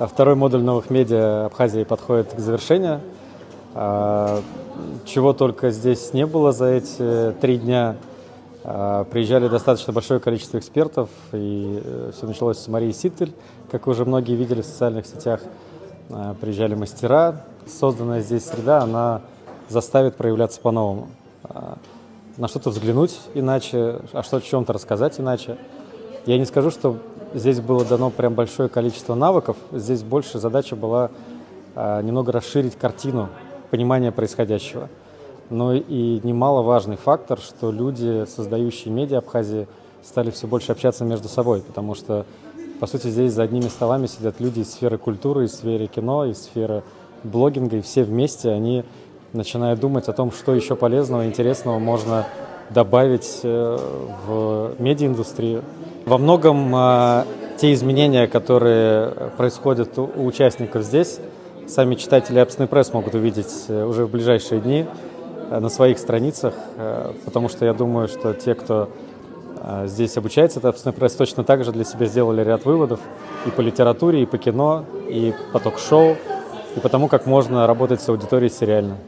Второй модуль новых медиа Абхазии подходит к завершению. Чего только здесь не было за эти 3 дня. Приезжали достаточно большое количество экспертов, и все началось с Марии Ситтель, как уже многие видели в социальных сетях. Приезжали мастера. Созданная здесь среда, она заставит проявляться по-новому. На что-то взглянуть иначе, о чем-то рассказать иначе. Я не скажу, что здесь было дано прям большое количество навыков. Здесь больше задача была немного расширить картину понимания происходящего. Но и немаловажный фактор, что люди, создающие медиа Абхазии, стали все больше общаться между собой, потому что, по сути, здесь за одними столами сидят люди из сферы культуры, из сферы кино, из сферы блогинга, и все вместе они начинают думать о том, что еще полезного, интересного можно добавить в медиаиндустрию. Во многом те изменения, которые происходят у участников здесь, сами читатели Абсны Пресс могут увидеть уже в ближайшие дни на своих страницах, потому что я думаю, что те, кто здесь обучается от Абсны Пресс, точно так же для себя сделали ряд выводов и по литературе, и по кино, и по ток-шоу, и по тому, как можно работать с аудиторией сериально.